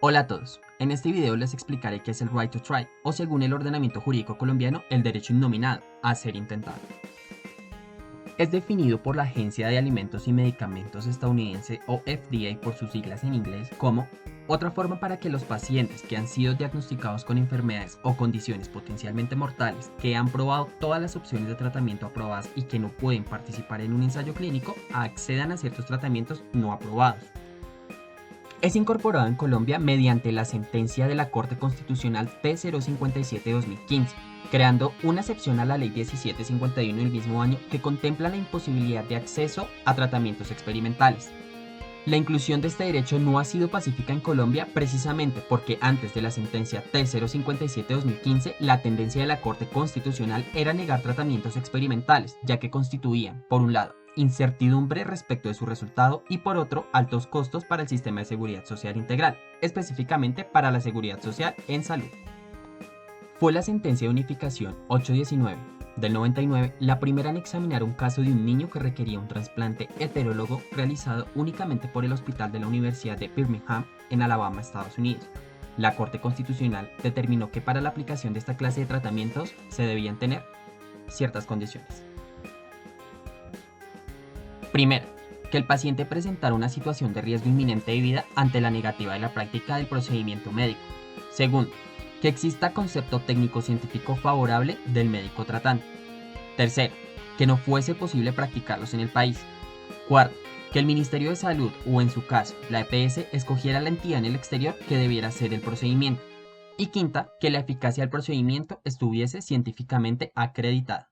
Hola a todos, en este video les explicaré qué es el Right to Try, o según el ordenamiento jurídico colombiano, el derecho innominado a ser intentado. Es definido por la Agencia de Alimentos y Medicamentos estadounidense, o FDA por sus siglas en inglés, como otra forma para que los pacientes que han sido diagnosticados con enfermedades o condiciones potencialmente mortales, que han probado todas las opciones de tratamiento aprobadas y que no pueden participar en un ensayo clínico, accedan a ciertos tratamientos no aprobados. Es incorporado en Colombia mediante la sentencia de la Corte Constitucional T057-2015, creando una excepción a la Ley 1751 del mismo año que contempla la imposibilidad de acceso a tratamientos experimentales. La inclusión de este derecho no ha sido pacífica en Colombia precisamente porque antes de la sentencia T057-2015 la tendencia de la Corte Constitucional era negar tratamientos experimentales, ya que constituían, por un lado, incertidumbre respecto de su resultado y por otro, altos costos para el sistema de seguridad social integral, específicamente para la seguridad social en salud. Fue la sentencia de unificación 819 del 99 la primera en examinar un caso de un niño que requería un trasplante heterólogo realizado únicamente por el Hospital de la Universidad de Birmingham en Alabama, Estados Unidos. La Corte Constitucional determinó que para la aplicación de esta clase de tratamientos se debían tener ciertas condiciones. Primero, que el paciente presentara una situación de riesgo inminente de vida ante la negativa de la práctica del procedimiento médico. Segundo, que exista concepto técnico-científico favorable del médico tratante. Tercero, que no fuese posible practicarlos en el país. Cuarto, que el Ministerio de Salud o en su caso la EPS escogiera la entidad en el exterior que debiera hacer el procedimiento. Y quinta, que la eficacia del procedimiento estuviese científicamente acreditada.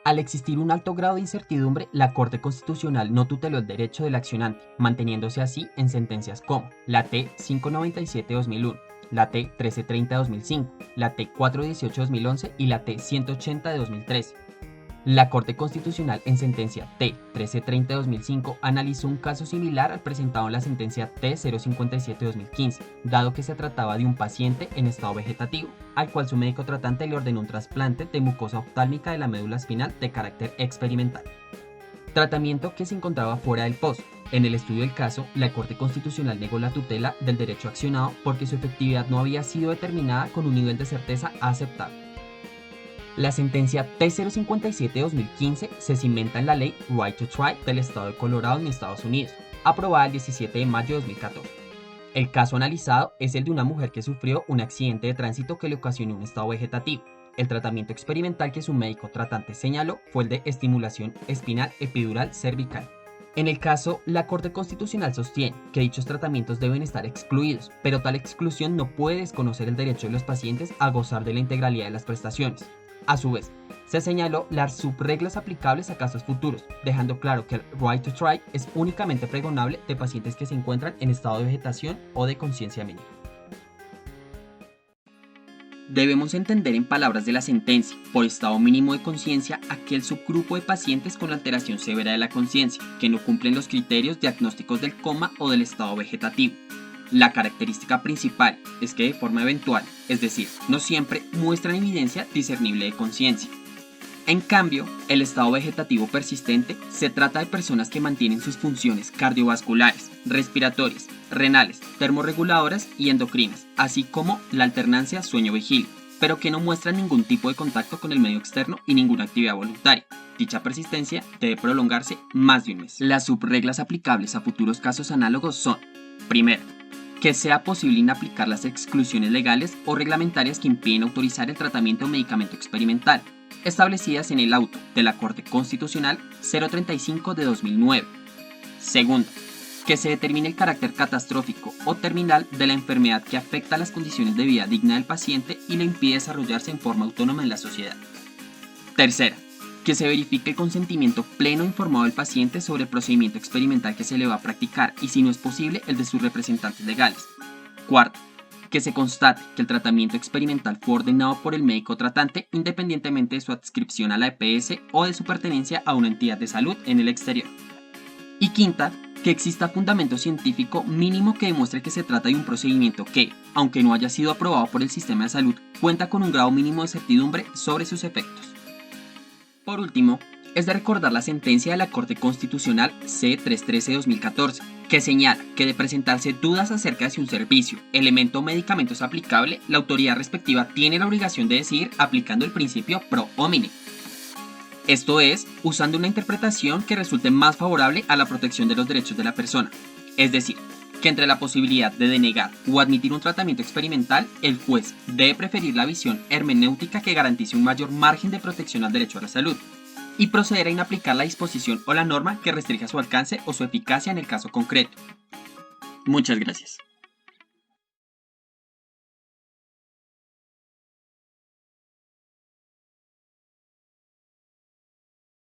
Al existir un alto grado de incertidumbre, la Corte Constitucional no tuteló el derecho del accionante, manteniéndose así en sentencias como la T597-2001, la T1330-2005, la T418-2011 y la T180-2013. La Corte Constitucional en sentencia T1330-2005 analizó un caso similar al presentado en la sentencia T057-2015, dado que se trataba de un paciente en estado vegetativo, al cual su médico tratante le ordenó un trasplante de mucosa oftálmica de la médula espinal de carácter experimental. Tratamiento que se encontraba fuera del pozo. En el estudio del caso, la Corte Constitucional negó la tutela del derecho accionado porque su efectividad no había sido determinada con un nivel de certeza aceptable. La sentencia T057-2015 se cimenta en la ley Right to Try del estado de Colorado en Estados Unidos, aprobada el 17 de mayo de 2014. El caso analizado es el de una mujer que sufrió un accidente de tránsito que le ocasionó un estado vegetativo. El tratamiento experimental que su médico tratante señaló fue el de estimulación espinal epidural cervical. En el caso, la Corte Constitucional sostiene que dichos tratamientos deben estar excluidos, pero tal exclusión no puede desconocer el derecho de los pacientes a gozar de la integralidad de las prestaciones. A su vez, se señaló las subreglas aplicables a casos futuros, dejando claro que el Right to Try es únicamente pregonable de pacientes que se encuentran en estado de vegetación o de conciencia mínima. Debemos entender en palabras de la sentencia, por estado mínimo de conciencia, aquel subgrupo de pacientes con alteración severa de la conciencia, que no cumplen los criterios diagnósticos del coma o del estado vegetativo. La característica principal es que de forma eventual, es decir, no siempre, muestran evidencia discernible de conciencia. En cambio, el estado vegetativo persistente se trata de personas que mantienen sus funciones cardiovasculares, respiratorias, renales, termorreguladoras y endocrinas, así como la alternancia sueño-vigilia, pero que no muestran ningún tipo de contacto con el medio externo y ninguna actividad voluntaria. Dicha persistencia debe prolongarse más de un mes. Las subreglas aplicables a futuros casos análogos son: primero, que sea posible inaplicar las exclusiones legales o reglamentarias que impiden autorizar el tratamiento o medicamento experimental, establecidas en el auto de la Corte Constitucional 035 de 2009. Segundo, que se determine el carácter catastrófico o terminal de la enfermedad que afecta las condiciones de vida digna del paciente y le impide desarrollarse en forma autónoma en la sociedad. Tercera, que se verifique el consentimiento pleno e informado del paciente sobre el procedimiento experimental que se le va a practicar y, si no es posible, el de sus representantes legales. Cuarto, que se constate que el tratamiento experimental fue ordenado por el médico tratante independientemente de su adscripción a la EPS o de su pertenencia a una entidad de salud en el exterior. Y quinta, que exista fundamento científico mínimo que demuestre que se trata de un procedimiento que, aunque no haya sido aprobado por el sistema de salud, cuenta con un grado mínimo de certidumbre sobre sus efectos. Por último, es de recordar la sentencia de la Corte Constitucional C313-2014, que señala que de presentarse dudas acerca de si un servicio, elemento o medicamento es aplicable, la autoridad respectiva tiene la obligación de decidir aplicando el principio pro homine. Esto es, usando una interpretación que resulte más favorable a la protección de los derechos de la persona. Es decir, que entre la posibilidad de denegar o admitir un tratamiento experimental, el juez debe preferir la visión hermenéutica que garantice un mayor margen de protección al derecho a la salud, y proceder a inaplicar la disposición o la norma que restrinja su alcance o su eficacia en el caso concreto. Muchas gracias.